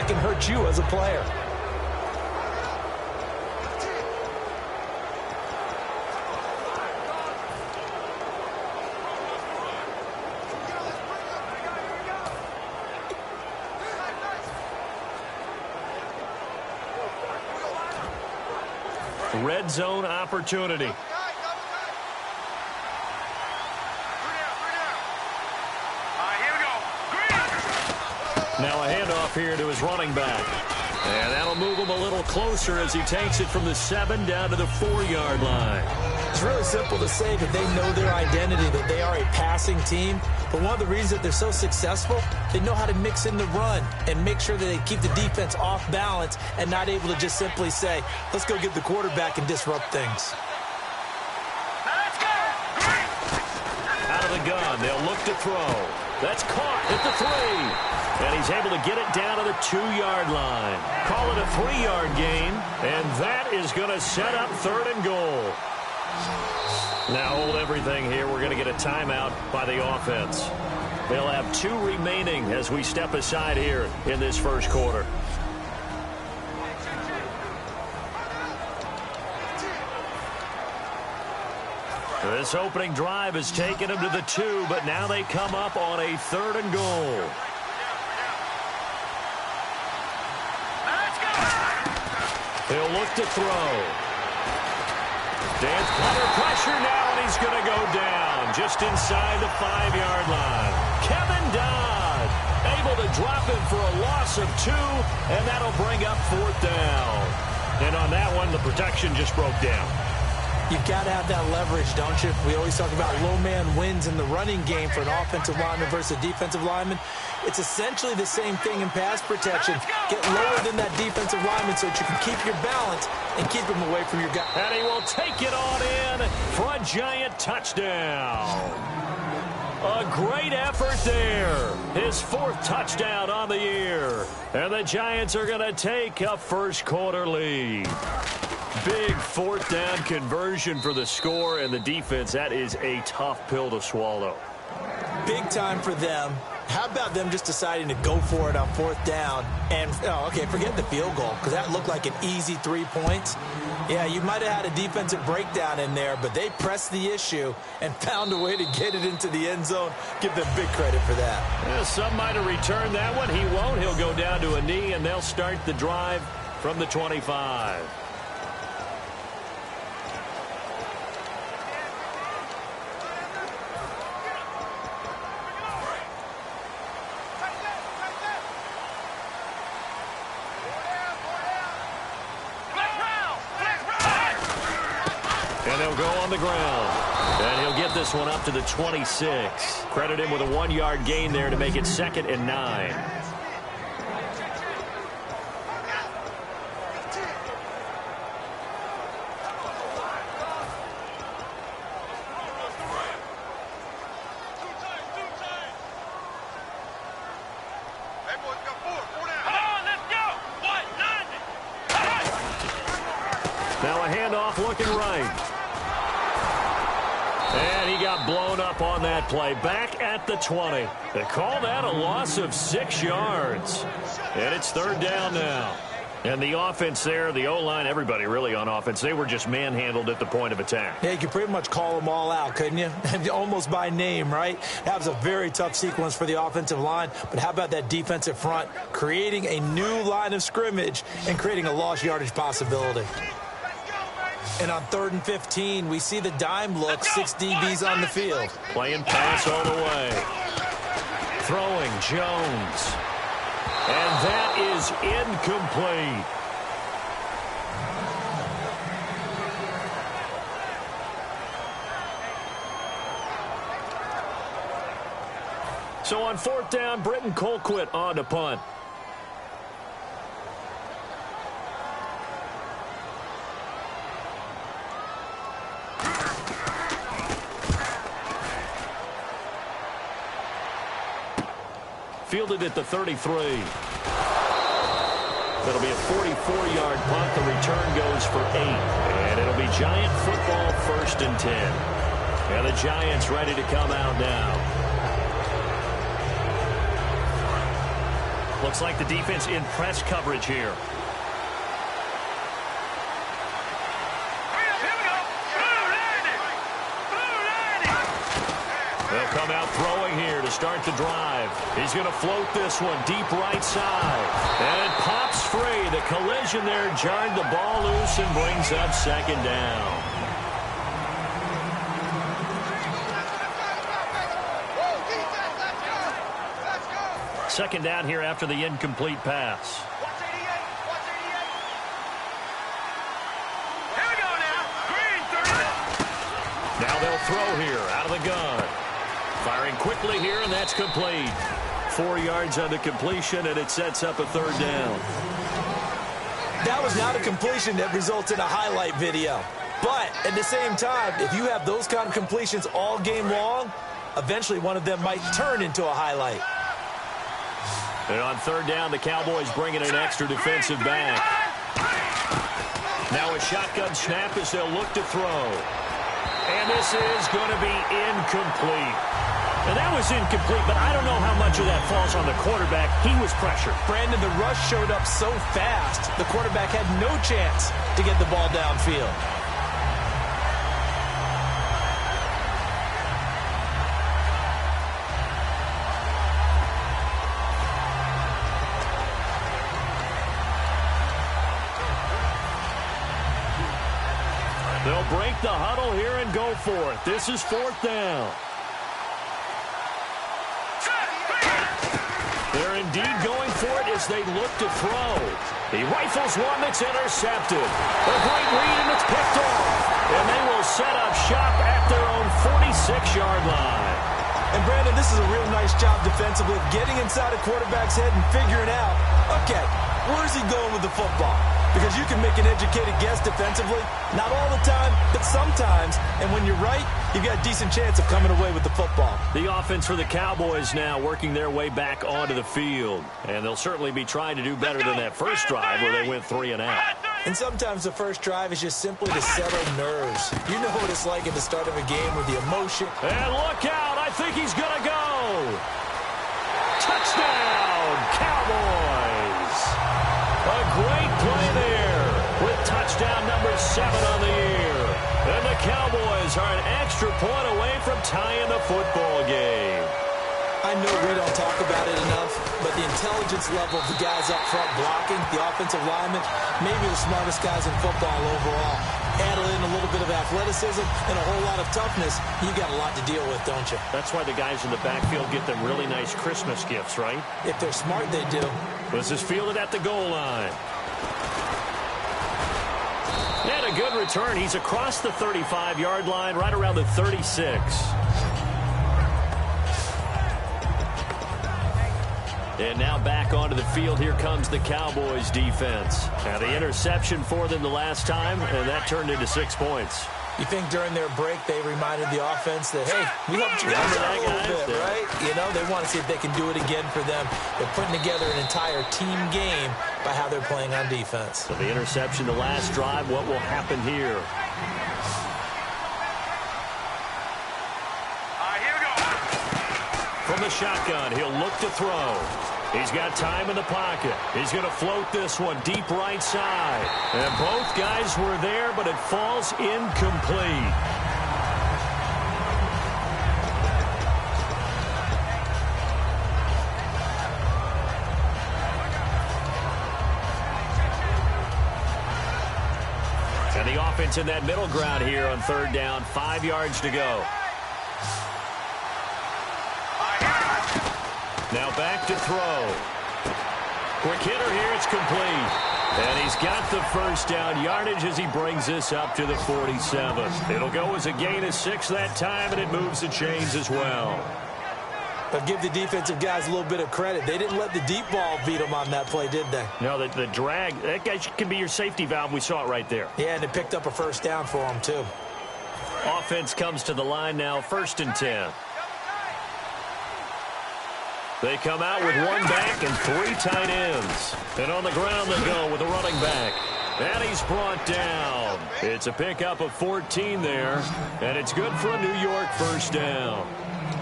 that can hurt you as a player. Red zone opportunity. Now a handoff here to his running back. And that'll move him a little closer as he takes it from the 7 down to the 4-yard line. It's really simple to say that they know their identity, that they are a passing team. But one of the reasons that they're so successful, they know how to mix in the run and make sure that they keep the defense off balance and not able to just simply say, let's go get the quarterback and disrupt things. Out of the gun, they'll look to throw. That's caught at the 3. And he's able to get it down to the 2-yard line. Call it a 3-yard gain, and that is going to set up 3rd and goal. Now hold everything here. We're going to get a timeout by the offense. They'll have 2 remaining as we step aside here in this first quarter. This opening drive has taken them to the 2, but now they come up on a 3rd and goal. He'll look to throw. Dan's under pressure now, and he's going to go down just inside the 5-yard line. Kevin Dodd able to drop him for a loss of 2, and that'll bring up 4th down. And on that one, the protection just broke down. You've got to have that leverage, don't you? We always talk about low man wins in the running game for an offensive lineman versus a defensive lineman. It's essentially the same thing in pass protection. Get lower than that defensive lineman so that you can keep your balance and keep him away from your guy. And he will take it on in for a giant touchdown. A great effort there. His 4th touchdown on the year. And the Giants are going to take a first quarter lead. Big 4th down conversion for the score, and the defense, that is a tough pill to swallow. Big time for them. How about them just deciding to go for it on 4th down? And, okay, forget the field goal, because that looked like an easy 3 points. Yeah, you might have had a defensive breakdown in there, but they pressed the issue and found a way to get it into the end zone. Give them big credit for that. Yeah, some might have returned that one. He won't. He'll go down to a knee, and they'll start the drive from the 25. And they'll go on the ground. And he'll get this one up to the 26. Credit him with a 1-yard gain there to make it 2nd and 9. Now a handoff looking right. And he got blown up on that play. Back at the 20. They call that a loss of 6 yards. And it's 3rd down now. And the offense there, the O-line, everybody really on offense, they were just manhandled at the point of attack. Yeah, you could pretty much call them all out, couldn't you? Almost by name, right? That was a very tough sequence for the offensive line. But how about that defensive front creating a new line of scrimmage and creating a lost yardage possibility? And on 3rd and 15, we see the dime look, 6 DBs on the field. Playing pass all the way. Throwing Jones. And that is incomplete. So on 4th down, Britton Colquitt on to punt. Fielded at the 33. That'll be a 44-yard punt. The return goes for 8. And it'll be Giant football 1st and 10. And the Giants ready to come out now. Looks like the defense in press coverage here. They'll come out throwing here to start the drive. He's going to float this one deep right side. And it pops free. The collision there jarred the ball loose and brings up second down. Second down here after the incomplete pass. Now they'll throw here out of the gun. Firing quickly here, and that's complete. 4 yards on the completion, and it sets up a third down. That was not a completion that results in a highlight video. But at the same time, if you have those kind of completions all game long, eventually one of them might turn into a highlight. And on third down, the Cowboys bring in an extra defensive back. Now a shotgun snap as they'll look to throw. And this is going to be incomplete. And that was incomplete, but I don't know how much of that falls on the quarterback. He was pressured. Brandon, the rush showed up so fast, the quarterback had no chance to get the ball downfield. They'll break the huddle here and go for it. This is fourth down. They're indeed going for it as they look to throw. He rifles one that's intercepted. A great read, and it's picked off. And they will set up shop at their own 46-yard line. And, Brandon, this is a real nice job defensively, getting inside a quarterback's head and figuring out, okay, where's he going with the football? Because you can make an educated guess defensively. Not all the time, but sometimes. And when you're right, you've got a decent chance of coming away with the football. The offense for the Cowboys now working their way back onto the field. And they'll certainly be trying to do better than that first drive where they went 3 and out. And sometimes the first drive is just simply to settle nerves. You know what it's like at the start of a game with the emotion. And look out. I think he's going to go. Touchdown, Cowboys. A great play there with touchdown number 7 on the year. And the Cowboys are an extra point away from tying the football game. I know we don't talk about it enough, but the intelligence level of the guys up front blocking, the offensive linemen, maybe the smartest guys in football overall. Add in a little bit of athleticism and a whole lot of toughness, you got a lot to deal with, don't you? That's why the guys in the backfield get them really nice Christmas gifts, right? If they're smart, they do. This is fielded at the goal line. And a good return. He's across the 35-yard line, right around the 36. And now back onto the field. Here comes the Cowboys defense. Now the interception for them the last time, and that turned into 6 points. You think during their break they reminded the offense that, hey, we helped you guys out a little bit, right? You know, they want to see if they can do it again for them. They're putting together an entire team game by how they're playing on defense. So the interception the last drive, what will happen here? Here we go. From the shotgun, he'll look to throw. He's got time in the pocket. He's going to float this one deep right side. And both guys were there, but it falls incomplete. And the offense in that middle ground here on third down, 5 yards to go. Now back to throw. Quick hitter here, it's complete. And he's got the first down yardage as he brings this up to the 47. It'll go as a gain of 6 that time, and it moves the chains as well. But give the defensive guys a little bit of credit. They didn't let the deep ball beat them on that play, did they? No, the drag, that guy can be your safety valve. We saw it right there. Yeah, and it picked up a first down for them, too. Offense comes to the line now, 1st and 10. They come out with 1 back and 3 tight ends. And on the ground they go with a running back. And he's brought down. It's a pickup of 14 there. And it's good for a New York first down.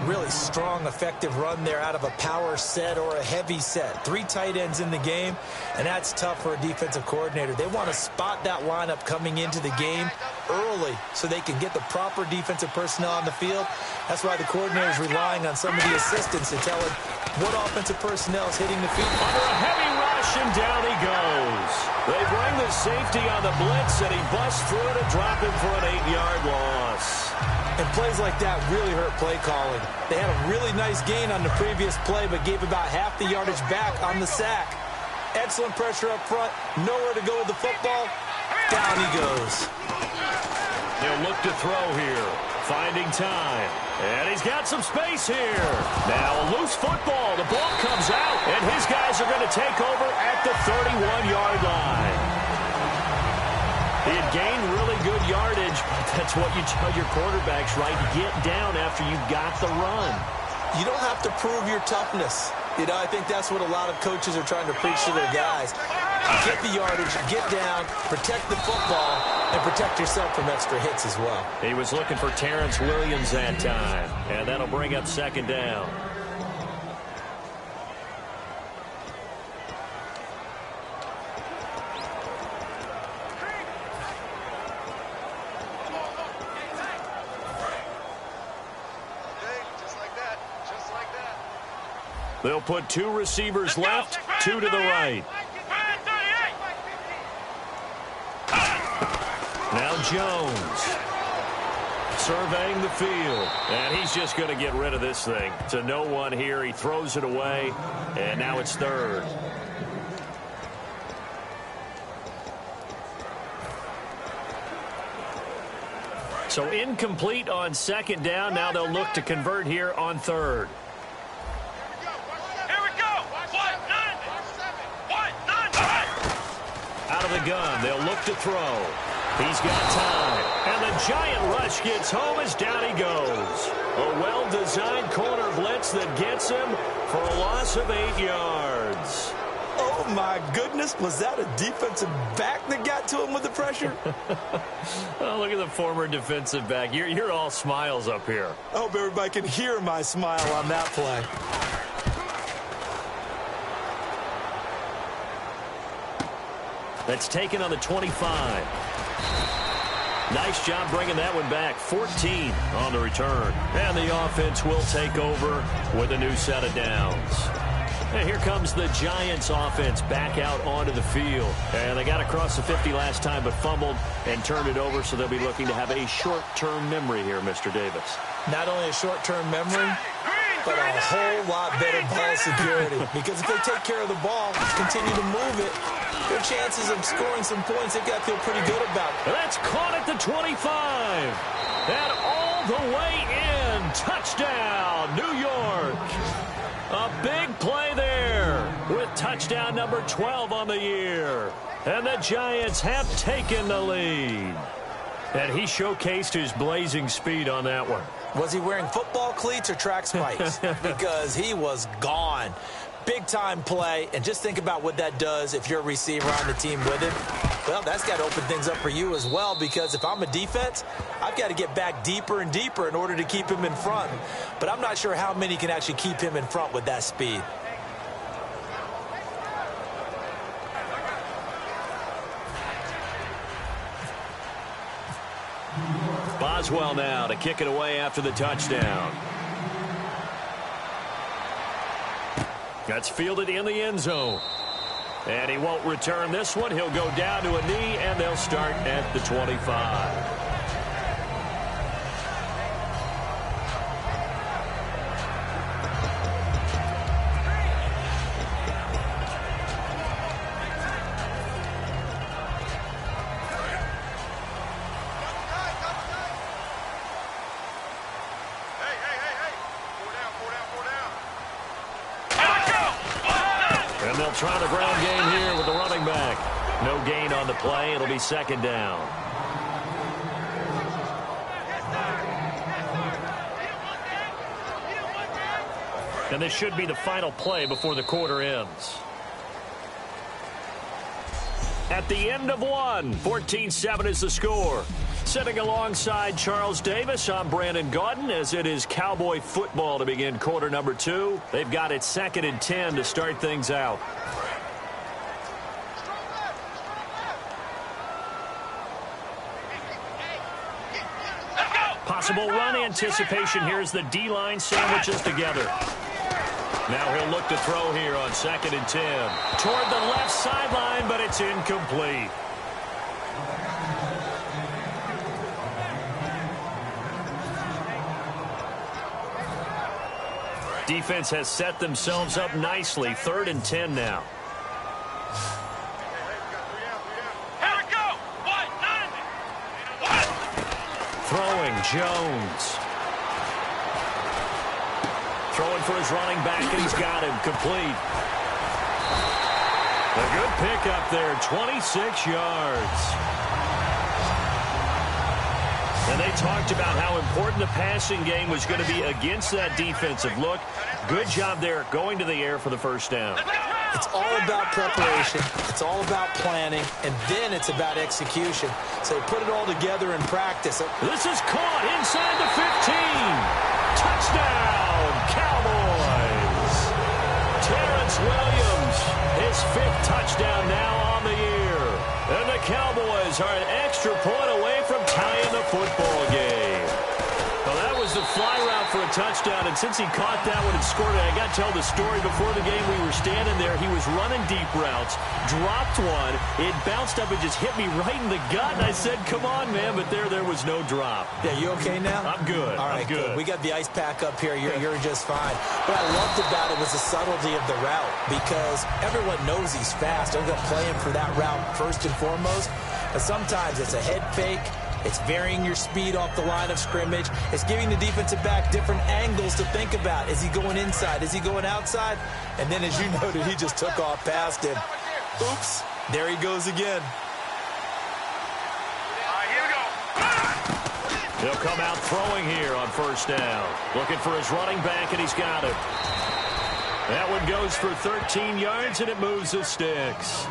Really strong, effective run there out of a power set or a heavy set. 3 tight ends in the game, and that's tough for a defensive coordinator. They want to spot that lineup coming into the game early so they can get the proper defensive personnel on the field. That's why the coordinator is relying on some of the assistants to tell him what offensive personnel is hitting the field. Under a heavy rush, and down he goes. They bring the safety on the blitz, and he busts through to drop him for an 8-yard loss. And plays like that really hurt play calling. They had a really nice gain on the previous play, but gave about half the yardage back on the sack. Excellent pressure up front. Nowhere to go with the football. Down he goes. He'll look to throw here. Finding time. And he's got some space here. Now a loose football. The ball comes out, and his guys are going to take over at the 31-yard line. He had gained really good yardage. That's what you tell your quarterbacks, right? Get down after you've got the run. You don't have to prove your toughness. You know, I think that's what a lot of coaches are trying to preach to their guys. Get the yardage, get down, protect the football, and protect yourself from extra hits as well. He was looking for Terrence Williams that time, and that'll bring up 2nd down. They'll put 2 receivers left, 2 to the right. Now Jones surveying the field, and he's just going to get rid of this thing. To no one here. He throws it away, and now it's 3rd. So incomplete on 2nd down. Now they'll look to convert here on 3rd. Out of the gun, they'll look to throw. He's got time, and the giant rush gets home as down he goes. A well-designed corner blitz that gets him for a loss of 8 yards. Oh, my goodness. Was that a defensive back that got to him with the pressure? Oh, look at the former defensive back. You're all smiles up here. I hope everybody can hear my smile on that play. That's taken on the 25. Nice job bringing that one back. 14 on the return. And the offense will take over with a new set of downs. And here comes the Giants offense back out onto the field. And they got across the 50 last time but fumbled and turned it over, so they'll be looking to have a short-term memory here, Mr. Davis. Not only a short-term memory, but a whole lot better ball security. Because if they take care of the ball, continue to move it, their chances of scoring some points, they've got to feel pretty good about it. That's caught at the 25. And all the way in. Touchdown, New York. A big play there with touchdown number 12 on the year. And the Giants have taken the lead. And he showcased his blazing speed on that one. Was he wearing football cleats or track spikes? Because he was gone. Big-time play, and just think about what that does if you're a receiver on the team with him. Well, that's got to open things up for you as well, because if I'm a defense, I've got to get back deeper and deeper in order to keep him in front. But I'm not sure how many can actually keep him in front with that speed. Boswell now to kick it away after the touchdown. That's fielded in the end zone. And he won't return this one. He'll go down to a knee, and they'll start at the 25. Trying the ground game here with the running back. No gain on the play. It'll be 2nd down. And this should be the final play before the quarter ends. At the end of one, 14-7 is the score. Sitting alongside Charles Davis, I'm Brandon Gaudin, as it is Cowboy football to begin quarter number 2. They've got it 2nd and 10 to start things out. Possible run anticipation here as the D-line sandwiches together. Now he'll look to throw here on 2nd and 10. Toward the left sideline, but it's incomplete. Defense has set themselves up nicely. 3rd and 10 now. Here we go. Throwing Jones. Throwing for his running back, and he's got him complete. A good pickup there, 26 yards. And they talked about how important the passing game was going to be against that defensive look. Good job there going to the air for the first down. It's all about preparation. It's all about planning. And then it's about execution. So put it all together in practice. This is caught inside the 15. Touchdown, Cowboys. Terrence Williams, his 5th touchdown now on the year. And the Cowboys are an extra point away from tying the football game. Well, that was the fly route for a touchdown, and since he caught that one and scored it, I got to tell the story. Before the game, we were standing there. He was running deep routes, dropped one. It bounced up and just hit me right in the gut, and I said, come on, man, but there was no drop. Yeah, you okay now? I'm good. All right, I'm good. We got the ice pack up here. You're just fine. What I loved about it was the subtlety of the route, because everyone knows he's fast. They're going to play him for that route first and foremost. But sometimes it's a head fake. It's varying your speed off the line of scrimmage. It's giving the defensive back different angles to think about. Is he going inside? Is he going outside? And then, as you noted, he just took off past him. Oops. There he goes again. Here we go. He'll come out throwing here on first down. Looking for his running back, and he's got it. That one goes for 13 yards, and it moves the sticks.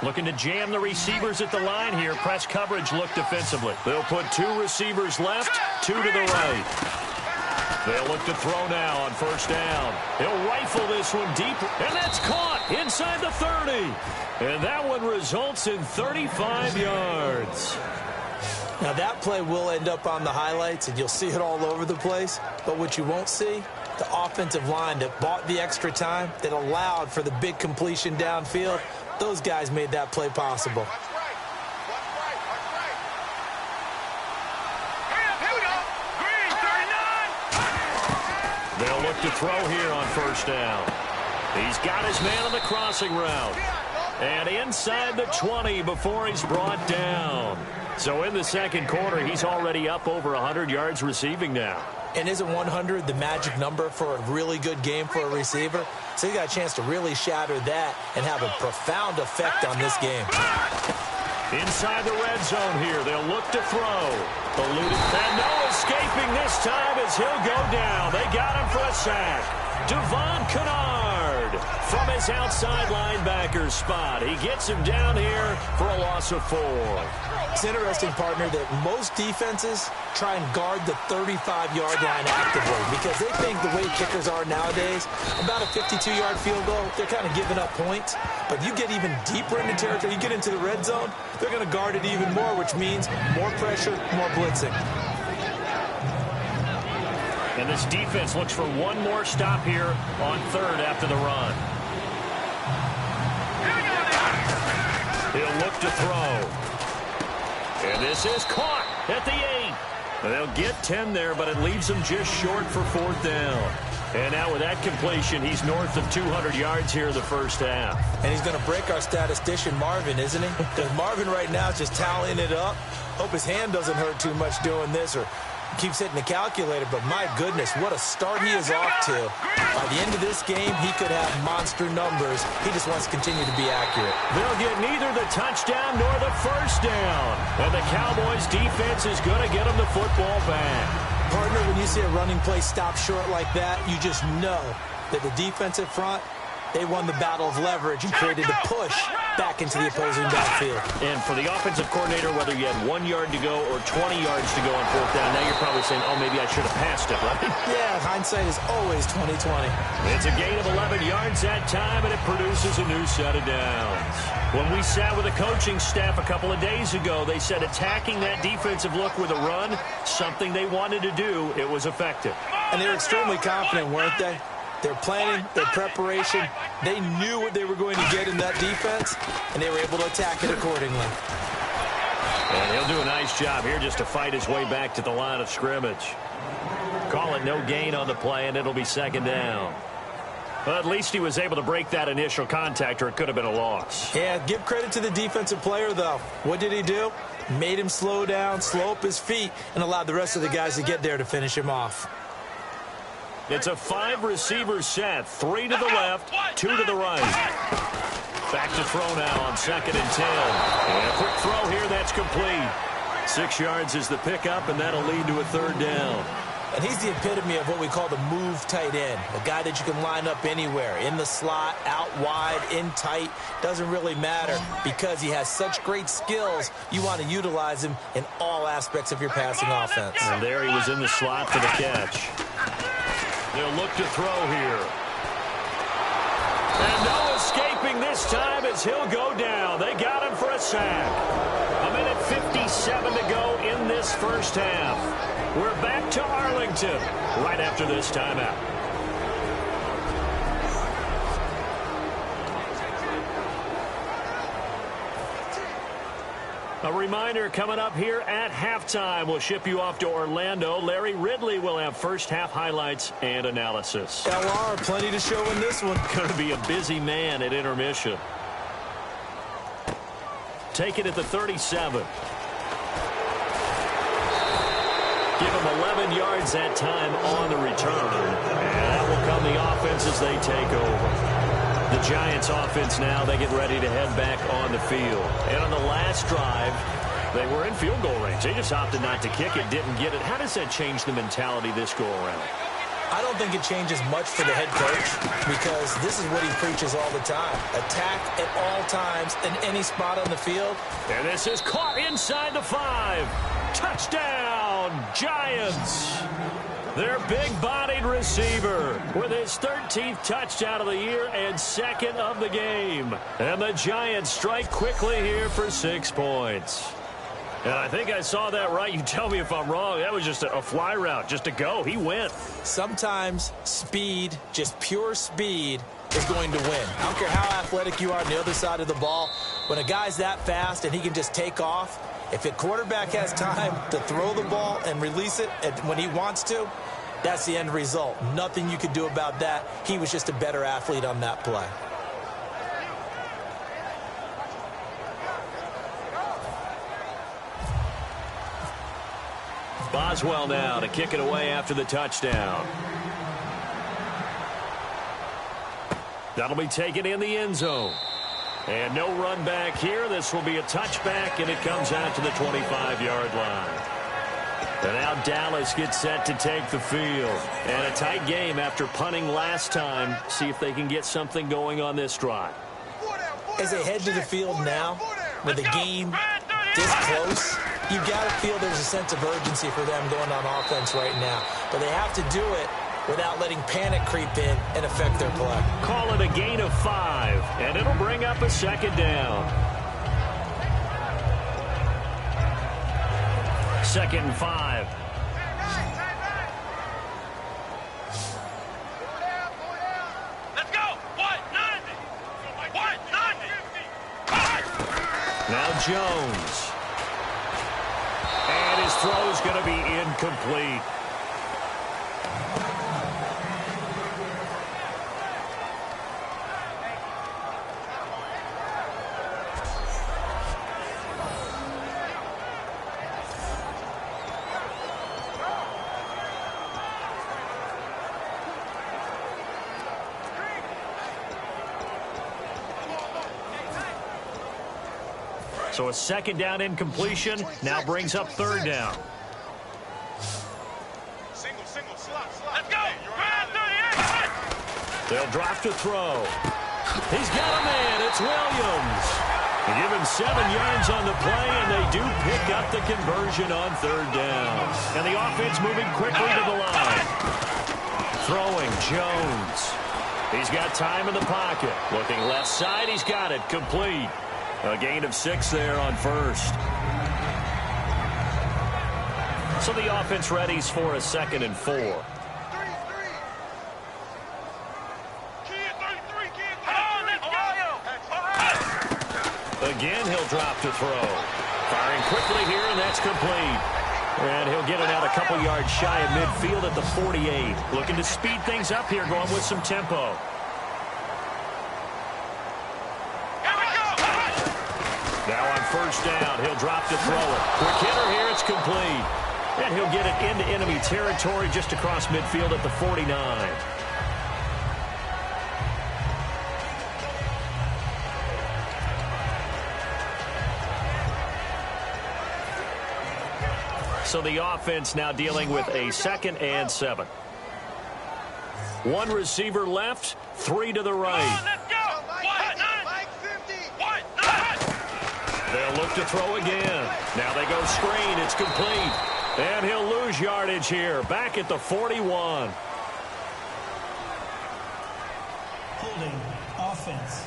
Looking to jam the receivers at the line here. Press coverage look defensively. They'll put 2 receivers left, 2 to the right. They'll look to throw now on first down. He'll rifle this one deep, and that's caught inside the 30. And that one results in 35 yards. Now, that play will end up on the highlights, and you'll see it all over the place. But what you won't see, the offensive line that bought the extra time, that allowed for the big completion downfield, those guys made that play possible. Here we go. Green, 39. They'll look to throw here on first down. He's got his man on the crossing route. And inside the 20 before he's brought down. So in the second quarter, he's already up over 100 yards receiving now. And isn't 100 the magic number for a really good game for a receiver? So he got a chance to really shatter that and have a profound effect on this game. Inside the red zone here, they'll look to throw. Eluded, and no escaping this time as he'll go down. They got him for a sack. Devon Kennard from his outside linebacker spot. He gets him down here for a loss of 4. It's interesting, partner, that most defenses try and guard the 35-yard line actively because they think the way kickers are nowadays, about a 52-yard field goal, they're kind of giving up points. But you get even deeper into territory, you get into the red zone, they're going to guard it even more, which means more pressure, more blitzing. And this defense looks for one more stop here on third after the run. He'll look to throw. And this is caught at the 8. And they'll get 10 there, but it leaves them just short for fourth down. And now with that completion, he's north of 200 yards here in the first half. And he's going to break our statistician, Marvin, isn't he? Because Marvin right now is just tallying it up. Hope his hand doesn't hurt too much doing this or keeps hitting the calculator. But my goodness, what a start he is off to. By the end of this game, he could have monster numbers. He just wants to continue to be accurate. They'll get neither the touchdown nor the first down. And the Cowboys defense is going to get them the football back. Partner, when you see a running play stop short like that, you just know that the defensive front, They won the battle of leverage and created the push back into the opposing backfield. And for the offensive coordinator, whether you had 1 yard to go or 20 yards to go on fourth down, now you're probably saying, oh, maybe I should have passed it, right? Yeah, hindsight is always 20/20. It's a gain of 11 yards that time, and it produces a new set of downs. When we sat with the coaching staff a couple of days ago, they said attacking that defensive look with a run, something they wanted to do, it was effective. And they were extremely confident, weren't they? Their planning, their preparation, they knew what they were going to get in that defense, and they were able to attack it accordingly. And he'll do a nice job here just to fight his way back to the line of scrimmage. Call it no gain on the play, and it'll be second down. But at least he was able to break that initial contact, or it could have been a loss. Yeah, give credit to the defensive player, though. What did he do? Made him slow down, slow up his feet, and allowed the rest of the guys to get there to finish him off. It's a 5-receiver set. 3 to the left, 2 to the right. Back to throw now on 2nd and 10. And a quick throw here that's complete. 6 yards is the pickup, and that'll lead to a third down. And he's the epitome of what we call the move tight end. A guy that you can line up anywhere. In the slot, out wide, in tight. Doesn't really matter because he has such great skills. You want to utilize him in all aspects of your passing offense. And there he was in the slot for the catch. They'll look to throw here. And no escaping this time as he'll go down. They got him for a sack. 1:57 to go in this first half. We're back to Arlington right after this timeout. A reminder coming up here at halftime. We'll ship you off to Orlando. Larry Ridley will have first half highlights and analysis. LR, plenty to show in this one. Going to be a busy man at intermission. Take it at the 37. Give him 11 yards that time on the return. And that will come the offense as they take over. The Giants offense now, they get ready to head back on the field. And on the last drive, they were in field goal range. They just opted not to kick it, didn't get it. How does that change the mentality this go around? I don't think it changes much for the head coach because this is what he preaches all the time. Attack at all times in any spot on the field. And this is caught inside the 5. Touchdown, Giants. Their big-bodied receiver with his 13th touchdown of the year and second of the game. And the Giants strike quickly here for 6 points. And I think I saw that right. You tell me if I'm wrong. That was just a fly route, just to go. He went. Sometimes speed, just pure speed, is going to win. I don't care how athletic you are on the other side of the ball. When a guy's that fast and he can just take off, if a quarterback has time to throw the ball and release it when he wants to, that's the end result. Nothing you could do about that. He was just a better athlete on that play. Boswell now to kick it away after the touchdown. That'll be taken in the end zone. And no run back here. This will be a touchback, and it comes out to the 25-yard line. And now Dallas gets set to take the field. And a tight game after punting last time. See if they can get something going on this drive. As they head to the field now, with the game this close, you've got to feel there's a sense of urgency for them going on offense right now. But they have to do it without letting panic creep in and affect their play. Call it a gain of 5, and it'll bring up a second down. 2nd and 5. Let's go. 190. 190. Now Jones. And his throw is going to be incomplete. So a second down incompletion now brings up third down. Single, slot. Let's go. They'll drop to throw. He's got a man. It's Williams. They give him 7 yards on the play, and they do pick up the conversion on 3rd down. And the offense moving quickly to the line. Throwing, Jones. He's got time in the pocket. Looking left side, he's got it. Complete. A gain of 6 there on 1st. So the offense readies for a 2nd and 4. Again, he'll drop to throw. Firing quickly here, and that's complete. And he'll get it out a couple yards shy of midfield at the 48. Looking to speed things up here, going with some tempo. Now on 1st down, he'll drop to throw it. Quick hitter here, it's complete. And he'll get it into enemy territory just across midfield at the 49. So the offense now dealing with a 2nd and 7. 1 receiver left, 3 to the right. They'll look to throw again. Now they go screen. It's complete. And he'll lose yardage here. Back at the 41. Holding offense.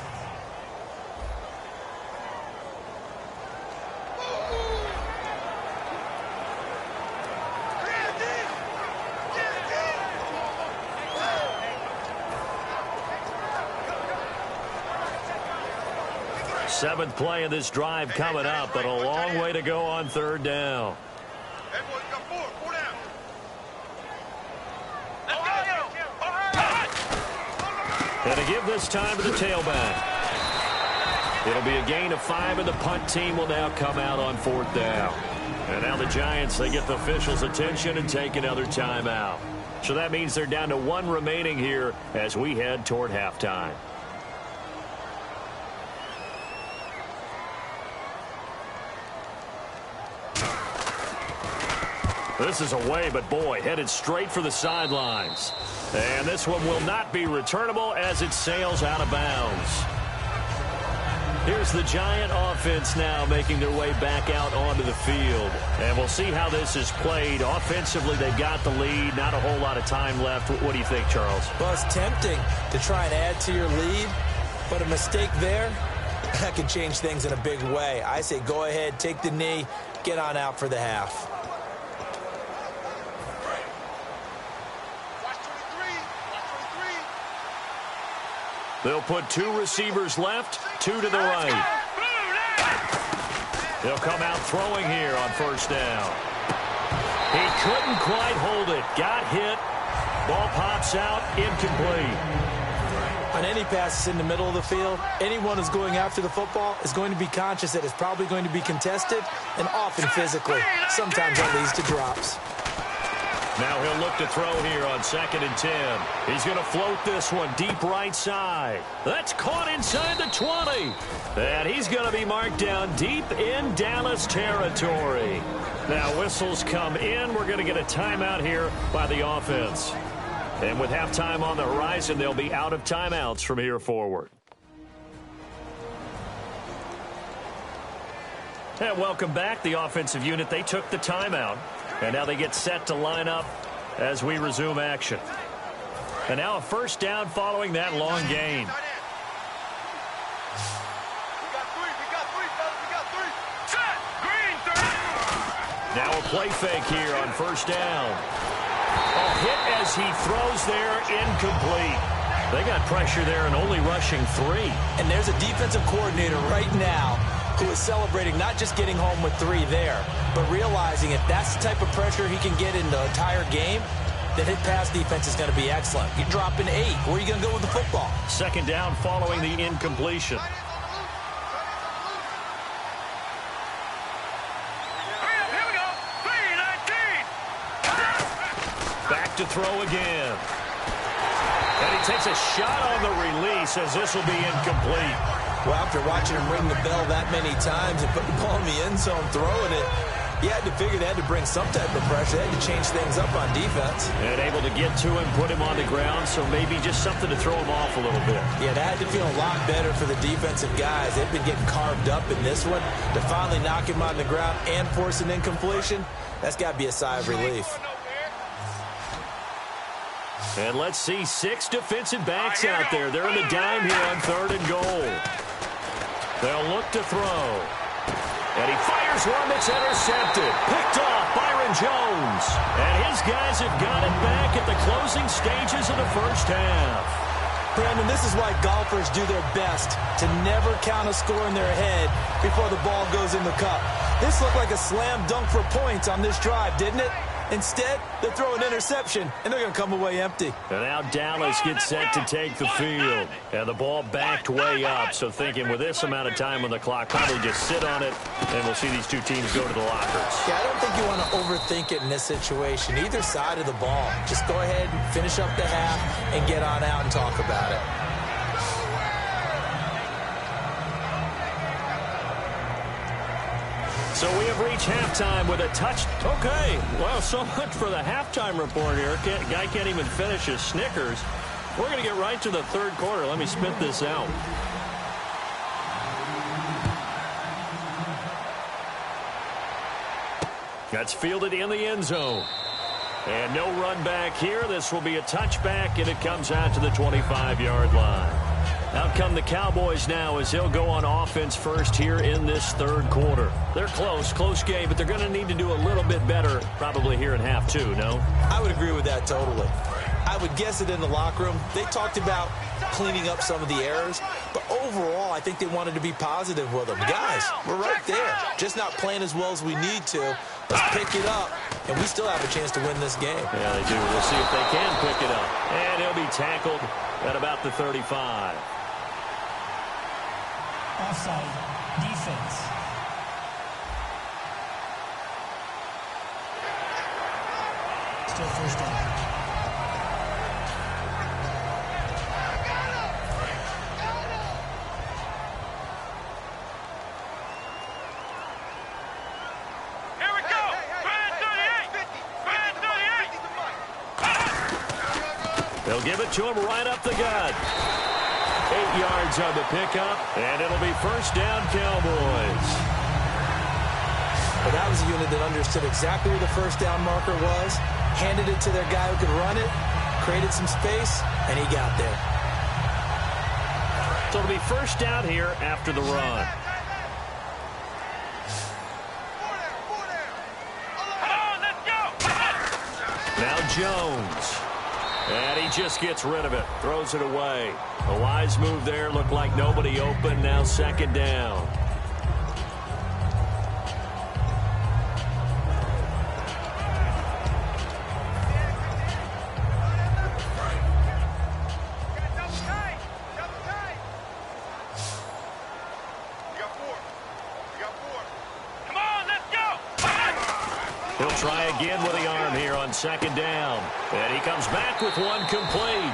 Seventh play of this drive coming up, but a long way to go on 3rd down. And to give this time to the tailback. It'll be a gain of 5, and the punt team will now come out on 4th down. And now the Giants, they get the officials' attention and take another timeout. So that means they're down to 1 remaining here as we head toward halftime. This is away, but boy, headed straight for the sidelines. And this one will not be returnable as it sails out of bounds. Here's the Giant offense now making their way back out onto the field. And we'll see how this is played. Offensively, they've got the lead. Not a whole lot of time left. What do you think, Charles? Well, it's tempting to try and add to your lead, but a mistake there, that can change things in a big way. I say go ahead, take the knee, get on out for the half. They'll put 2 receivers left, 2 to the right. They'll come out throwing here on 1st down. He couldn't quite hold it. Got hit. Ball pops out, incomplete. On any passes in the middle of the field, anyone who's going after the football is going to be conscious that it's probably going to be contested, and often physically. Sometimes that leads to drops. Now he'll look to throw here on 2nd and 10. He's going to float this one deep right side. That's caught inside the 20. And he's going to be marked down deep in Dallas territory. Now whistles come in. We're going to get a timeout here by the offense. And with halftime on the horizon, they'll be out of timeouts from here forward. And welcome back. The offensive unit, they took the timeout. And now they get set to line up as we resume action. And now a 1st down following that long gain. Now a play fake here on 1st down. A hit as he throws there, incomplete. They got pressure there and only rushing 3. And there's a defensive coordinator right now who is celebrating not just getting home with 3 there, but realizing if that's the type of pressure he can get in the entire game, then his pass defense is going to be excellent. You're dropping 8. Where are you going to go with the football? 2nd down following the incompletion. Back to throw again. And he takes a shot on the release as this will be incomplete. Well, after watching him ring the bell that many times and putting the ball in the end zone, throwing it, You had to figure they had to bring some type of pressure. They had to change things up on defense. And able to get to him, put him on the ground, so maybe just something to throw him off a little bit. Yeah, that had to feel a lot better for the defensive guys. They've been getting carved up in this one. To finally knock him on the ground and force an incompletion, that's got to be a sigh of relief. And let's see 6 defensive backs out there. They're in the dime here on 3rd and goal. They'll look to throw. And he fires one that's intercepted. Picked off Byron Jones. And his guys have got it back at the closing stages of the first half. Brandon, this is why golfers do their best to never count a score in their head before the ball goes in the cup. This looked like a slam dunk for points on this drive, didn't it? Instead, they throw an interception, and they're going to come away empty. And now Dallas gets set to take the field. And the ball backed way up, so thinking with this amount of time on the clock, probably just sit on it, and we'll see these two teams go to the lockers. Yeah, I don't think you want to overthink it in this situation. Either side of the ball. Just go ahead and finish up the half and get on out and talk about it. So we have reached halftime with a touch. Okay, well, so much for the halftime report here. Guy can't even finish his Snickers. We're going to get right to the 3rd quarter. Let me spit this out. That's fielded in the end zone. And no run back here. This will be a touchback, and it comes out to the 25-yard line. Out come the Cowboys now as they'll go on offense first here in this 3rd quarter. They're close game, but they're going to need to do a little bit better probably here in half 2, no? I would agree with that totally. I would guess it in the locker room. They talked about cleaning up some of the errors, but overall I think they wanted to be positive with them. Guys, we're right there. Just not playing as well as we need to. Let's pick it up, and we still have a chance to win this game. Yeah, they do. We'll see if they can pick it up. And he'll be tackled at about the 35. Offside. Defense. Still first down. Here we go. Grand 38. Grand 38. They'll give it to him right up the gut. 8 yards on the pickup, and it'll be first down, Cowboys. But that was a unit that understood exactly where the first down marker was, handed it to their guy who could run it, created some space, and he got there. So it'll be first down here after the run. Come on, let's go. Now Jones. And he just gets rid of it, throws it away. A wise move there, looked like nobody open, now 2nd down. Come on, let's go. He'll try again with the arm here on 2nd down. And he comes back with one complete.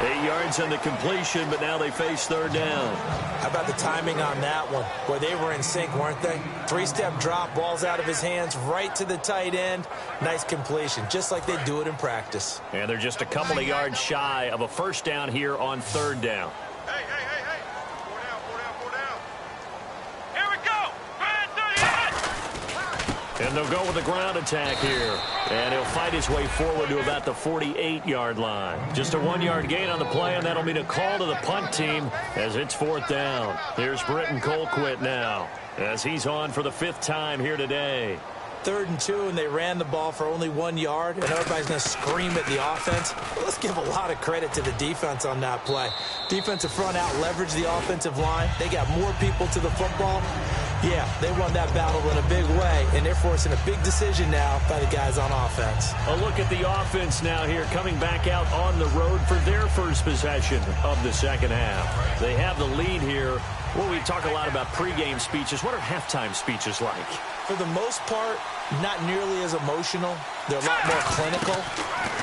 8 yards on the completion, but now they face 3rd down. How about the timing on that one? Boy, they were in sync, weren't they? 3-step drop, ball's out of his hands, right to the tight end. Nice completion, just like they do it in practice. And they're just a couple of yards shy of a first down here on 3rd down. Hey. 4 down. Here we go. Grand 38. And they'll go with the ground attack here. And he'll fight his way forward to about the 48-yard line. Just a 1-yard gain on the play, and that'll mean a call to the punt team as it's 4th down. Here's Britton Colquitt now as he's on for the 5th time here today. 3rd and 2, and they ran the ball for only 1 yard, and everybody's going to scream at the offense. Well, let's give a lot of credit to the defense on that play. Defensive front out leveraged the offensive line. They got more people to the football. Yeah, they won that battle in a big way, and they're forcing a big decision now by the guys on offense. A look at the offense now here, coming back out on the road for their first possession of the 2nd half. They have the lead here. Well, we talk a lot about pregame speeches. What are halftime speeches like? For the most part, not nearly as emotional. They're a lot more clinical.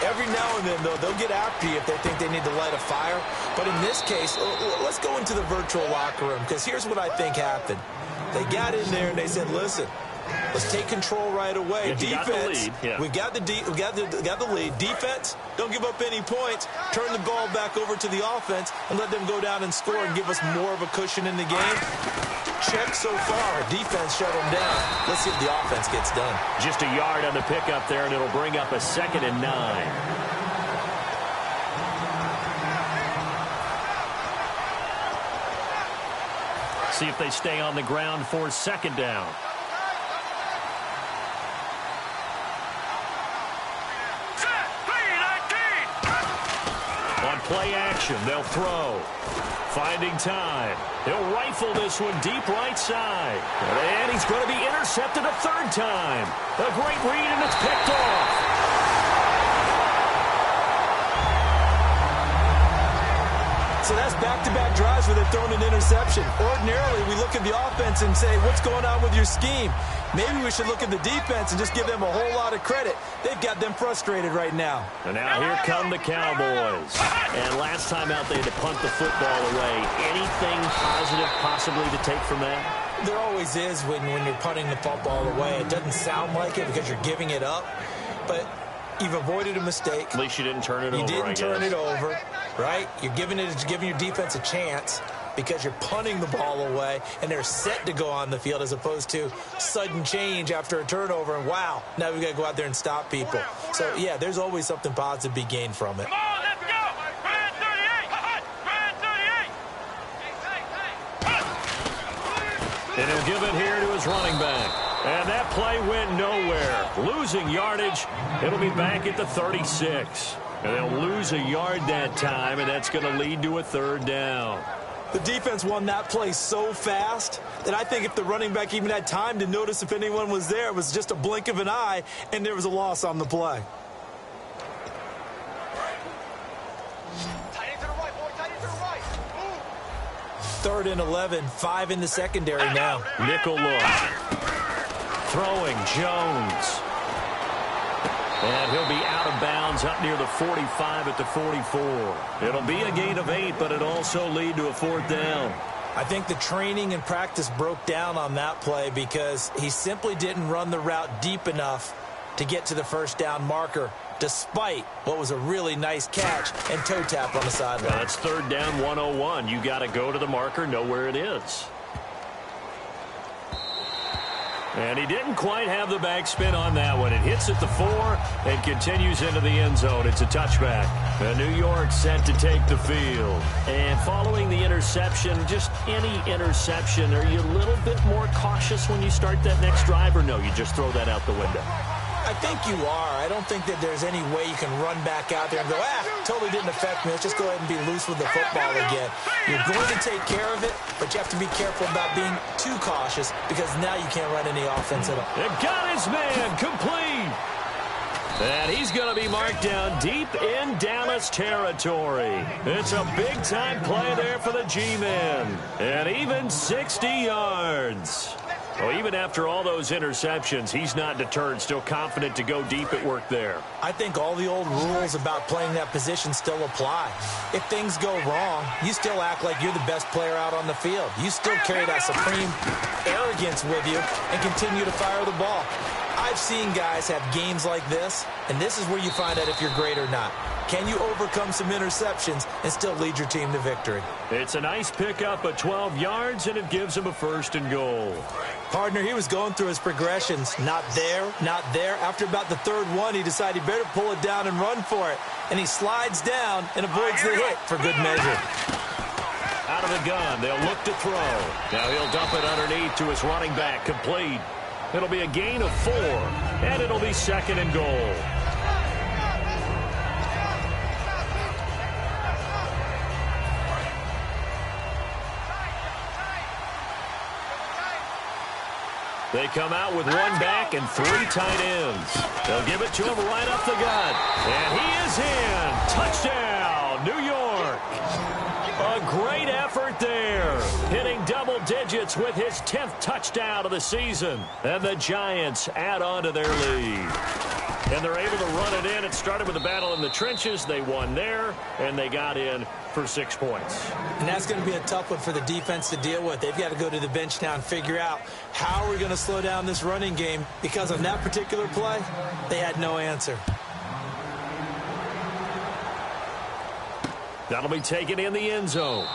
Every now and then, though, they'll get after you if they think they need to light a fire. But in this case, let's go into the virtual locker room, because here's what I think happened. They got in there and they said, listen, Let's take control right away. Yeah, Defense, we got the lead. we got the lead. Defense, don't give up any points. Turn the ball back over to the offense and let them go down and score and give us more of a cushion in the game. Check so far. Defense shut them down. Let's see if the offense gets done. Just a yard on the pickup there, and it'll bring up a 2nd and 9. See if they stay on the ground for 2nd down. On play action, they'll throw. Finding time. He'll rifle this one deep right side. And he's going to be intercepted a 3rd time. A great read, and it's picked off. So that's back-to-back drives where they've thrown an interception. Ordinarily, we look at the offense and say, what's going on with your scheme? Maybe we should look at the defense and just give them a whole lot of credit. They've got them frustrated right now. And now here come the Cowboys. And last time out, they had to punt the football away. Anything positive possibly to take from that? There always is when you're punting the football away. It doesn't sound like it because you're giving it up. But you've avoided a mistake. At least you didn't turn it over, You didn't I turn guess. it over, right? You're giving your defense a chance because you're punting the ball away, and they're set to go on the field as opposed to sudden change after a turnover, and wow, now we've got to go out there and stop people. So, yeah, there's always something positive to be gained from it. Come on, let's go! Brand 38! Brand 38! And he'll give it here to his running back. And that play went nowhere. Losing yardage. It'll be back at the 36. And they'll lose a yard that time, and that's going to lead to a 3rd down. The defense won that play so fast that I think if the running back even had time to notice if anyone was there, it was just a blink of an eye, and there was a loss on the play. Tight end to the right, boy. Tight end to the right. Move. 3rd and 11, 5 in the secondary now. Nickel look. Throwing Jones. And he'll be out of bounds up near the 45 at the 44. It'll be a gain of 8, but it'll also lead to a 4th down. I think the training and practice broke down on that play because he simply didn't run the route deep enough to get to the 1st down marker, despite what was a really nice catch and toe tap on the sideline. That's 3rd down 101. You got to go to the marker, know where it is. And he didn't quite have the backspin on that one. It hits at the 4 and continues into the end zone. It's a touchback. And New York set to take the field. And following the interception, just any interception, are you a little bit more cautious when you start that next drive, or no, you just throw that out the window? I think you are. I don't think that there's any way you can run back out there and go, totally didn't affect me. Let's just go ahead and be loose with the football again. You're going to take care of it, but you have to be careful about being too cautious because now you can't run any offense at all. It got his man complete. And he's going to be marked down deep in Dallas territory. It's a big-time play there for the G-men. And even 60 yards. Well, even after all those interceptions, he's not deterred, still confident to go deep at work there. I think all the old rules about playing that position still apply. If things go wrong, you still act like you're the best player out on the field. You still carry that supreme arrogance with you and continue to fire the ball. I've seen guys have games like this, and this is where you find out if you're great or not. Can you overcome some interceptions and still lead your team to victory? It's a nice pickup of 12 yards, and it gives him a 1st and goal. Partner, he was going through his progressions. Not there, not there. After about the 3rd one, he decided he better pull it down and run for it. And he slides down and avoids the hit for good measure. Out of the gun, they'll look to throw. Now he'll dump it underneath to his running back, complete. It'll be a gain of 4, and it'll be 2nd and goal. They come out with 1 back and 3 tight ends. They'll give it to him right up the gut. And he is in. Touchdown, New York. A great effort there. hitting double digits with his 10th touchdown of the season. And the Giants add on to their lead. And they're able to run it in. It started with a battle in the trenches. They won there, and they got in for 6 points. And that's going to be a tough one for the defense to deal with. They've got to go to the bench now and figure out how we're going to slow down this running game, because on that particular play, they had no answer. That'll be taken in the end zone.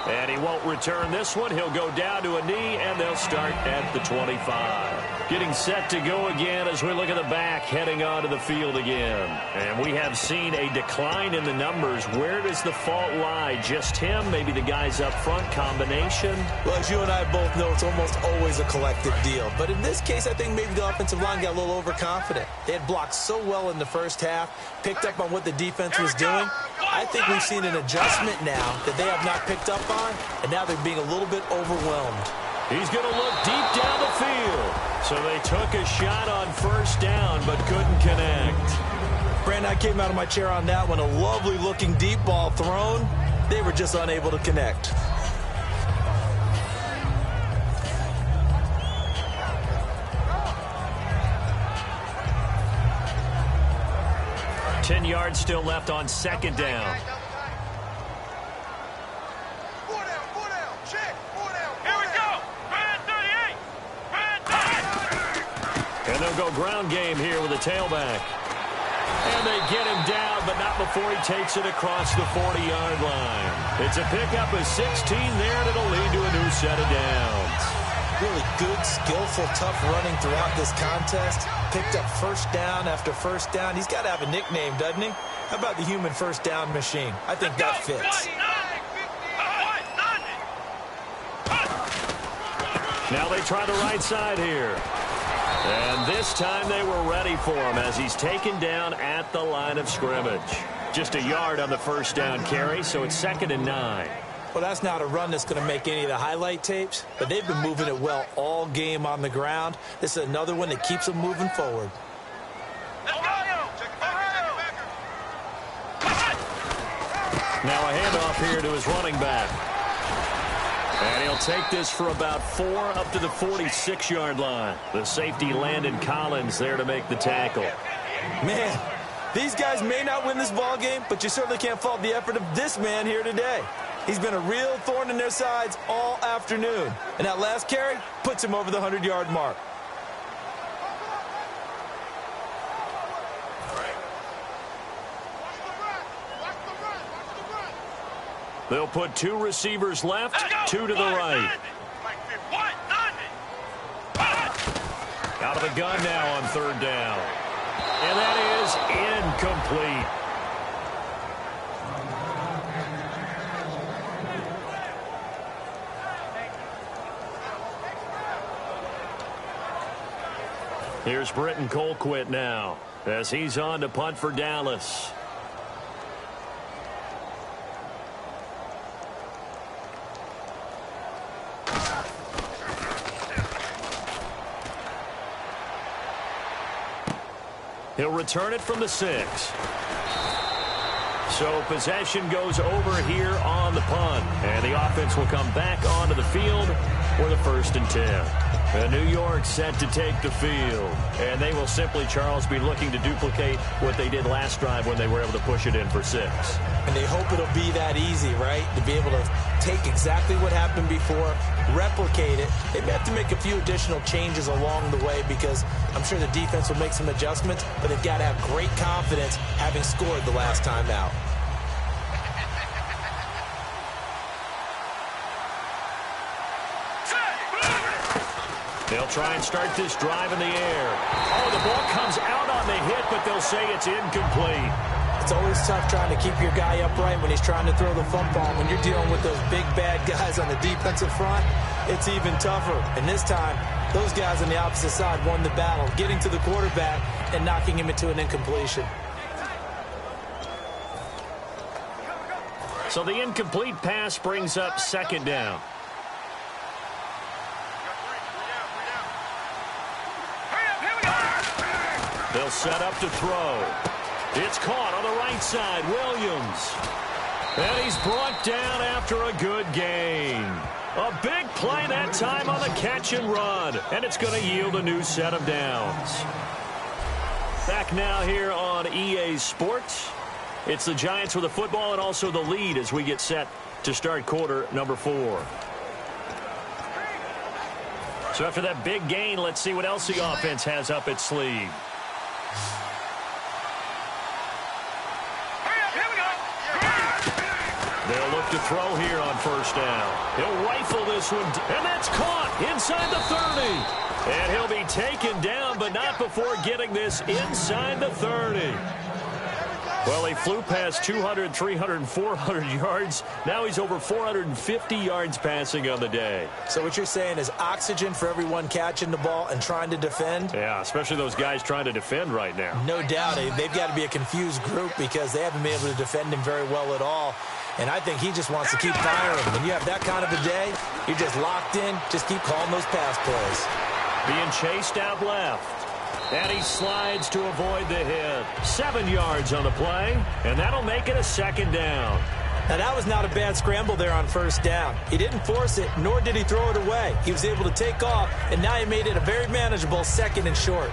And he won't return this one. He'll go down to a knee, and they'll start at the 25. Getting set to go again as we look at the back, heading onto the field again. And we have seen a decline in the numbers. Where does the fault lie? Just him? Maybe the guys up front? Combination? Well, as you and I both know, it's almost always a collective deal. But in this case, I think maybe the offensive line got a little overconfident. They had blocked so well in the first half, picked up on what the defense was doing. I think we've seen an adjustment now that they have not picked up on, and now they're being a little bit overwhelmed. He's going to look deep down the field. So they took a shot on first down, but couldn't connect. Brandon, I came out of my chair on that one. A lovely-looking deep ball thrown. They were just unable to connect. Ten yards still left on second down. And they'll go ground game here with a tailback. And they get him down, but not before he takes it across the 40-yard line. It's a pickup of 16 there, and it'll lead to a new set of downs. Really good, skillful, tough running throughout this contest. Picked up first down after first down. He's got to have a nickname, doesn't he? How about the human first down machine? I think that fits. Now they try the right side here. And this time they were ready for him as he's taken down at the line of scrimmage. Just a yard on the first down carry, so it's 2nd and 9. Well, that's not a run that's going to make any of the highlight tapes, but they've been moving it well all game on the ground. This is another one that keeps them moving forward. Now a handoff here to his running back. And he'll take this for about 4 up to the 46-yard line. The safety, Landon Collins, there to make the tackle. Man, these guys may not win this ball game, but you certainly can't fault the effort of this man here today. He's been a real thorn in their sides all afternoon. And that last carry puts him over the 100-yard mark. They'll put 2 receivers left, 2 to the right. Out of the gun now on 3rd down. And that is incomplete. Here's Britton Colquitt now as he's on to punt for Dallas. He'll return it from the 6. So possession goes over here on the punt. And the offense will come back onto the field for the 1st and 10. And New York set to take the field. And they will simply, Charles, be looking to duplicate what they did last drive when they were able to push it in for 6. And they hope it'll be that easy, right? To be able to take exactly what happened before, replicate it. They may have to make a few additional changes along the way because I'm sure the defense will make some adjustments, but they've got to have great confidence having scored the last time out. They'll try and start this drive in the air. Oh, the ball comes out on the hit, but they'll say it's incomplete. It's always tough trying to keep your guy upright when he's trying to throw the football. When you're dealing with those big, bad guys on the defensive front, it's even tougher. And this time, those guys on the opposite side won the battle, getting to the quarterback and knocking him into an incompletion. So the incomplete pass brings up 2nd down. They'll set up to throw. It's caught on the right side. Williams. And he's brought down after a good gain. A big play that time on the catch and run, and it's going to yield a new set of downs. Back now here on EA Sports. It's the Giants with the football and also the lead as we get set to start quarter number 4. So after that big gain, let's see what else the offense has up its sleeve. They'll look to throw here on first down. He'll rifle this one, and that's caught inside the 30. And he'll be taken down, but not before getting this inside the 30. Well, he flew past 200, 300, 400 yards. Now he's over 450 yards passing on the day. So what you're saying is oxygen for everyone catching the ball and trying to defend? Yeah, especially those guys trying to defend right now. No doubt. They've got to be a confused group because they haven't been able to defend him very well at all. And I think he just wants to keep firing. When you have that kind of a day, you're just locked in. Just keep calling those pass plays. Being chased out left. And he slides to avoid the hit. 7 yards on the play, and that'll make it a second down. Now, that was not a bad scramble there on first down. He didn't force it, nor did he throw it away. He was able to take off, and now he made it a very manageable second and short.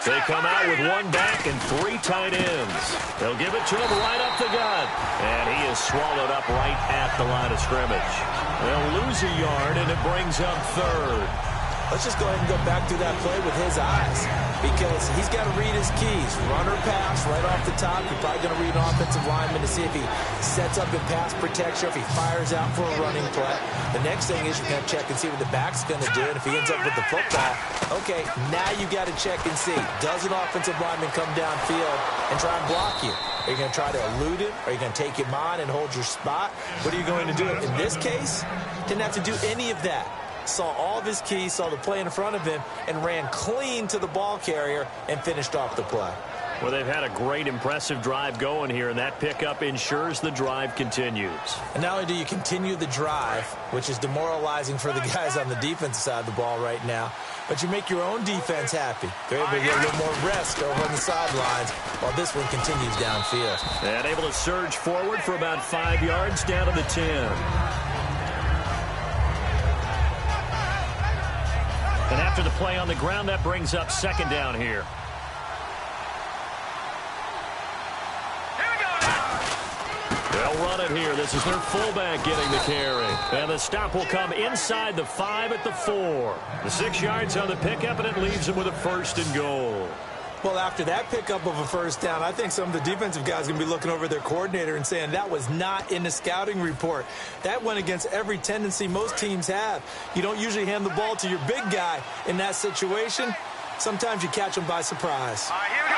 They come out with one back and 3 tight ends. They'll give it to him right up the gut. And he is swallowed up right at the line of scrimmage. They'll lose a yard, and it brings up third. Let's just go ahead and go back through that play with his eyes because he's got to read his keys. Run or pass right off the top. You're probably going to read an offensive lineman to see if he sets up in pass protection or if he fires out for a running play. The next thing is you're going to check and see what the back's going to do. And if he ends up with the football, okay, now you got to check and see. Does an offensive lineman come downfield and try and block you? Are you going to try to elude him? Are you going to take him on and hold your spot? What are you going to do? In this case, didn't have to do any of that. Saw all of his keys, saw the play in front of him, and ran clean to the ball carrier and finished off the play. Well, they've had a great, impressive drive going here, and that pickup ensures the drive continues. And not only do you continue the drive, which is demoralizing for the guys on the defensive side of the ball right now, but you make your own defense happy. They're able to get a little more rest over on the sidelines while this one continues downfield. And able to surge forward for about 5 yards down to the 10. And after the play on the ground, that brings up second down here. They'll run it here. This is their fullback getting the carry. And the stop will come inside the 5 at the 4. The 6 yards on the pickup, and it leaves them with a first and goal. Well, after that pickup of a first down, I think some of the defensive guys are going to be looking over their coordinator and saying that was not in the scouting report. That went against every tendency most teams have. You don't usually hand the ball to your big guy in that situation. Sometimes you catch them by surprise. All right, here we go.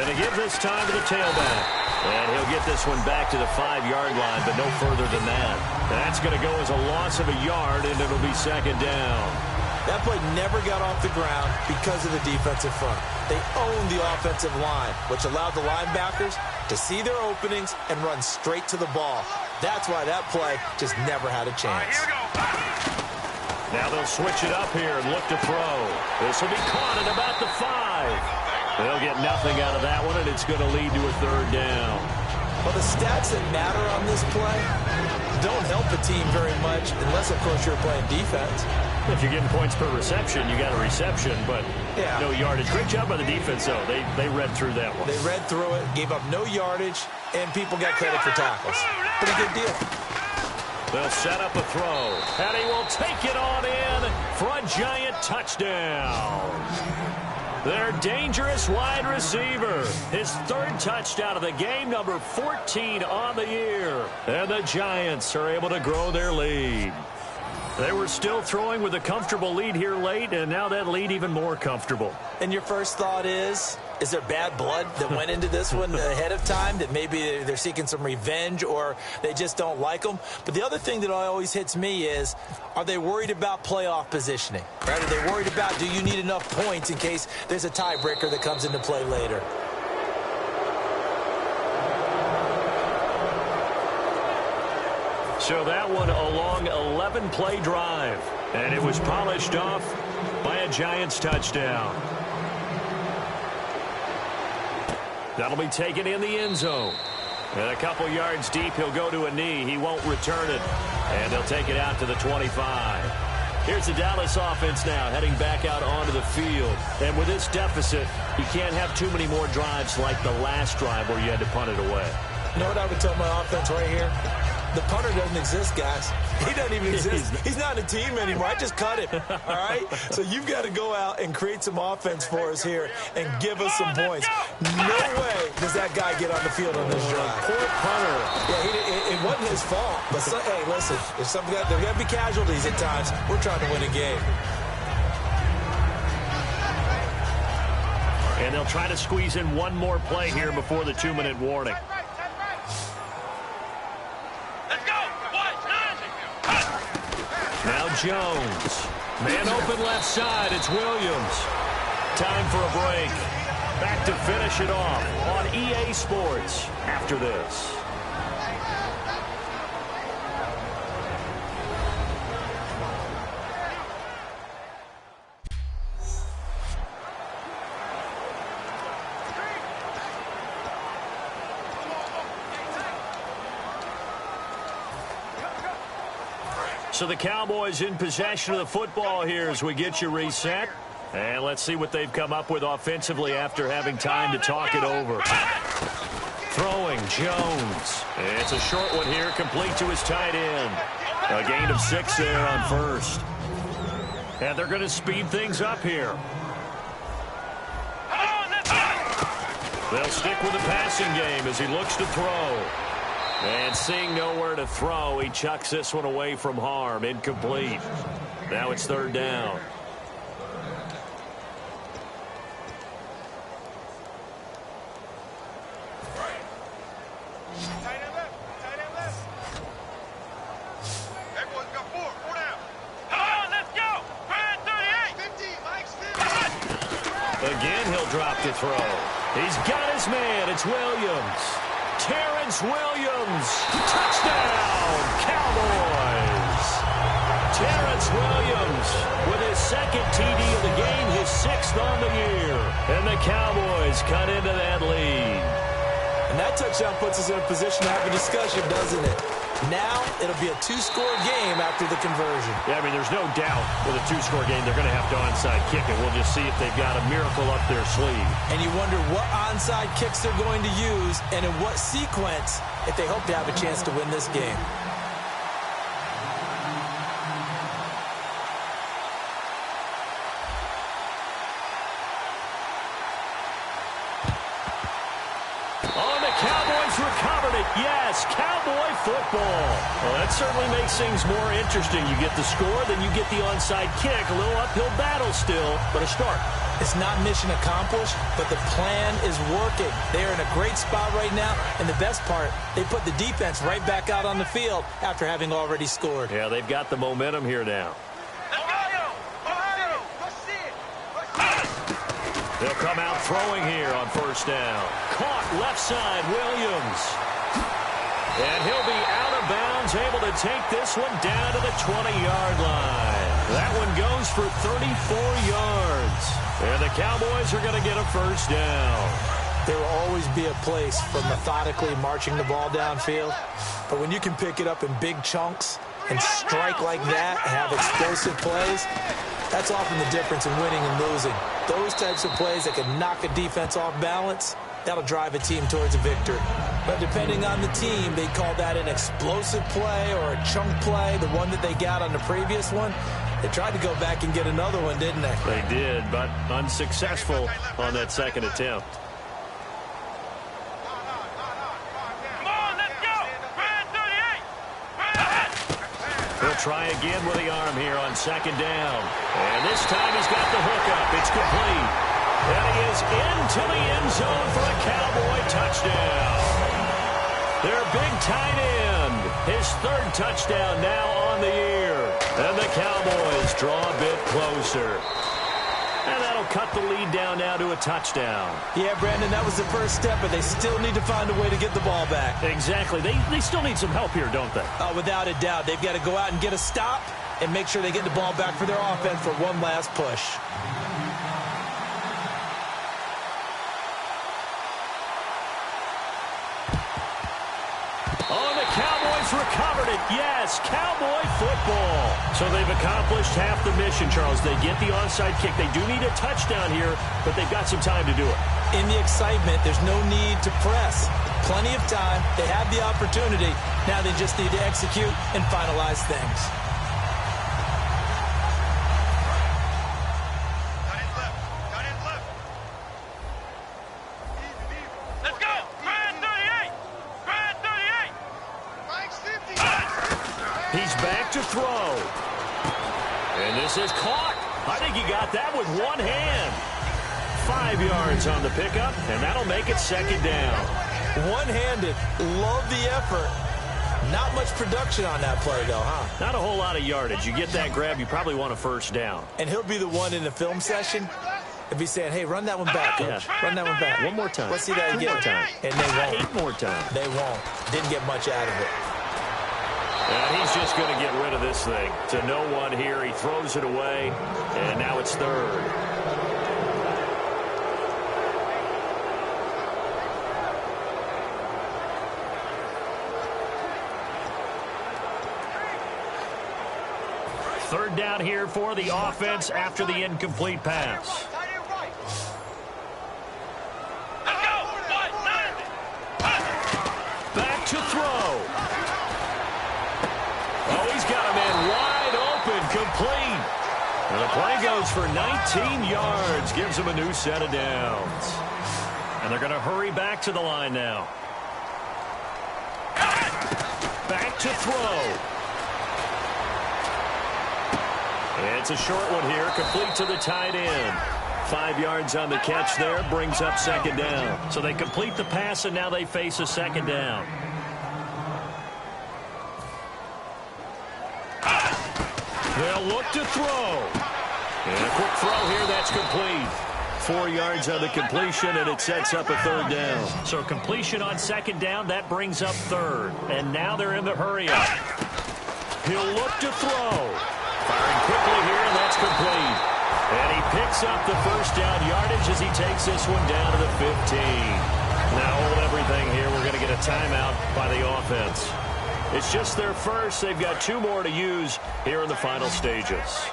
And he gives this time to the tailback. And he'll get this one back to the 5-yard line, but no further than that. That's going to go as a loss of a yard, and it'll be second down. That play never got off the ground because of the defensive front. They owned the offensive line, which allowed the linebackers to see their openings and run straight to the ball. That's why that play just never had a chance. Here we go. Now they'll switch it up here and look to throw. This will be caught at about the 5. They'll get nothing out of that one, and it's going to lead to a third down. Well, the stats that matter on this play don't help a team very much unless, of course, you're playing defense. If you're getting points per reception, you got a reception, but no yardage. Great job by the defense, though. They read through that one. They read through it, gave up no yardage, and people got credit for tackles. Pretty good deal. They'll set up a throw, and he will take it on in for a giant touchdown. Their dangerous wide receiver. His 3rd touchdown of the game, number 14 on the year. And the Giants are able to grow their lead. They were still throwing with a comfortable lead here late, and now that lead even more comfortable. And your first thought is there bad blood that went into this one ahead of time, that maybe they're seeking some revenge or they just don't like them? But the other thing that always hits me is, are they worried about playoff positioning? Right? Are they worried about, do you need enough points in case there's a tiebreaker that comes into play later? So that one a long 11-play drive. And it was polished off by a Giants touchdown. That'll be taken in the end zone. And a couple yards deep, he'll go to a knee. He won't return it. And they'll take it out to the 25. Here's the Dallas offense now, heading back out onto the field. And with this deficit, you can't have too many more drives like the last drive where you had to punt it away. You know what I would tell my offense right here? The punter doesn't exist, guys. He doesn't even exist. He's not a team anymore. I just cut him, all right? So you've got to go out and create some offense for us here and give us some points. No way does that guy get on the field on this drive. Poor punter. Yeah, it wasn't his fault. But, hey, listen, there's going to be casualties at times. We're trying to win a game. And they'll try to squeeze in one more play here before the 2-minute warning. Now Jones. Man open left side. It's Williams. Time for a break. Back to finish it off on EA Sports after this. So the Cowboys in possession of the football here as we get you reset. And let's see what they've come up with offensively after having time to talk it over. Throwing, Jones. It's a short one here, complete to his tight end. A gain of 6 there on first. And they're going to speed things up here. They'll stick with the passing game as he looks to throw. And seeing nowhere to throw, he chucks this one away from harm. Incomplete. Now it's 3rd down. Again, he'll drop to throw. He's got his man. It's Williams. Terrence Williams. Touchdown, Cowboys. Terrence Williams with his 2nd TD of the game, his 6th on the year. And the Cowboys cut into that lead. And that touchdown puts us in a position to have a discussion, doesn't it? Now it'll be a 2-score game after the conversion. Yeah, I mean, there's no doubt with a 2-score game they're going to have to onside kick it. We'll just see if they've got a miracle up their sleeve. And you wonder what onside kicks they're going to use and in what sequence if they hope to have a chance to win this game. Recovered it. Yes, Cowboy football. Well, that certainly makes things more interesting. You get the score, then you get the onside kick. A little uphill battle still, but a start. It's not mission accomplished, but the plan is working. They're in a great spot right now, and the best part, they put the defense right back out on the field after having already scored. Yeah, they've got the momentum here now. They'll come out throwing here on 1st down. Caught left side, Williams. And he'll be out of bounds, able to take this one down to the 20-yard line. That one goes for 34 yards. And the Cowboys are going to get a 1st down. There will always be a place for methodically marching the ball downfield. But when you can pick it up in big chunks and strike like that and have explosive plays, that's often the difference in winning and losing. Those types of plays that can knock a defense off balance, that'll drive a team towards a victory. But depending on the team, they call that an explosive play or a chunk play, the one that they got on the previous one. They tried to go back and get another one, didn't they? They did, but unsuccessful on that 2nd attempt. He'll try again with the arm here on 2nd down. And this time he's got the hook up. It's complete. And he is into the end zone for a Cowboy touchdown. Their big tight end. His 3rd touchdown now on the year. And the Cowboys draw a bit closer. And that'll they'll cut the lead down now to a touchdown. Yeah, Brandon, that was the first step, but they still need to find a way to get the ball back. Exactly. They still need some help here, don't they? Without a doubt. They've got to go out and get a stop and make sure they get the ball back for their offense for one last push. Cowboys recovered it. Yes, Cowboy football. So they've accomplished half the mission, Charles. They get the onside kick. They do need a touchdown here, but they've got some time to do it. In the excitement, there's no need to press. Plenty of time. They have the opportunity. Now they just need to execute and finalize things. Throw. And this is caught. I think he got that with one hand. 5 yards on the pickup, and that'll make it second down. One-handed. Love the effort. Not much production on that play, though, huh? Not a whole lot of yardage. You get that grab, you probably want a first down. And he'll be the one in the film session. He'll be saying, hey, run that one back, Coach. Yeah. Run that one back. One more time. Let's see that again. 2 more time. And they won't. 8 more times. They won't. Didn't get much out of it. And he's just going to get rid of this thing. To no one here. He throws it away. And now it's third. Third down here for the offense after the incomplete pass. Back to throw. Oh, he's got a man wide open, complete. And the play goes for 19 yards, gives him a new set of downs. And they're going to hurry back to the line now. Back to throw. It's a short one here, complete to the tight end. 5 yards on the catch there, brings up second down. So they complete the pass, and now they face a second down. They'll look to throw. And a quick throw here, that's complete. 4 yards on the completion, and it sets up a third down. So completion on second down, that brings up third. And now they're in the hurry-up. He'll look to throw. Firing quickly here, and that's complete. And he picks up the first down yardage as he takes this one down to the 15. Now hold everything here. We're going to get a timeout by the offense. It's just their first. They've got 2 more to use here in the final stages.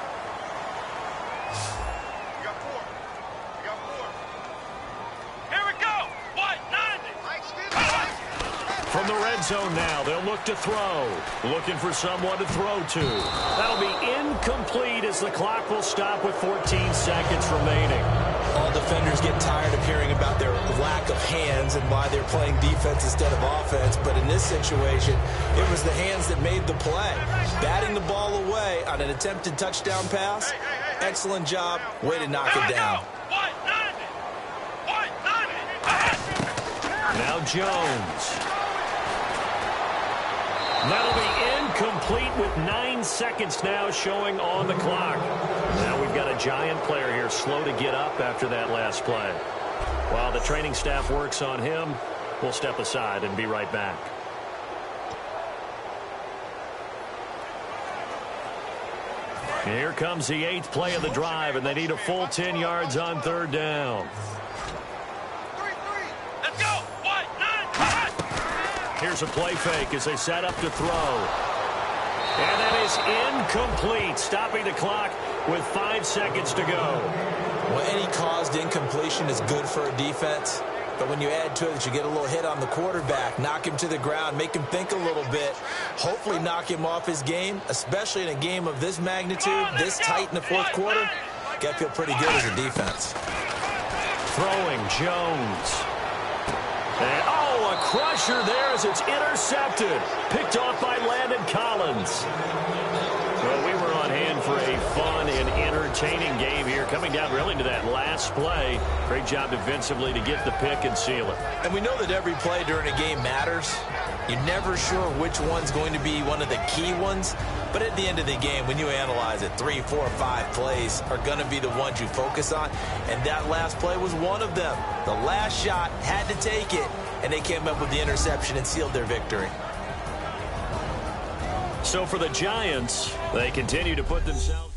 From the red zone now, they'll look to throw. Looking for someone to throw to. That'll be incomplete as the clock will stop with 14 seconds remaining. All defenders get tired of hearing about their lack of hands and why they're playing defense instead of offense. But in this situation, it was the hands that made the play. Batting the ball away on an attempted touchdown pass. Excellent job. Way to knock it down. Now Jones. That'll be incomplete with 9 seconds now showing on the clock. Now we've got a giant player here slow to get up after that last play. While the training staff works on him, we'll step aside and be right back. Here comes the 8th play of the drive, and they need a full 10 yards on third down. Here's a play fake as they set up to throw. And that is incomplete, stopping the clock with 5 seconds to go. Well, any caused incompletion is good for a defense. But when you add to it that you get a little hit on the quarterback, knock him to the ground, make him think a little bit, hopefully knock him off his game, especially in a game of this magnitude, this tight in the fourth quarter, got to feel pretty good as a defense. Throwing Jones. And, a crusher there as it's intercepted. Picked off by Landon Collins. Well, we were on hand for a fun and entertaining game here. Coming down really to that last play. Great job defensively to get the pick and seal it. And we know that every play during a game matters. You're never sure which one's going to be one of the key ones. But at the end of the game, when you analyze it, 3, 4, 5 plays are going to be the ones you focus on. And that last play was one of them. The last shot had to take it, and they came up with the interception and sealed their victory. So for the Giants, they continue to put themselves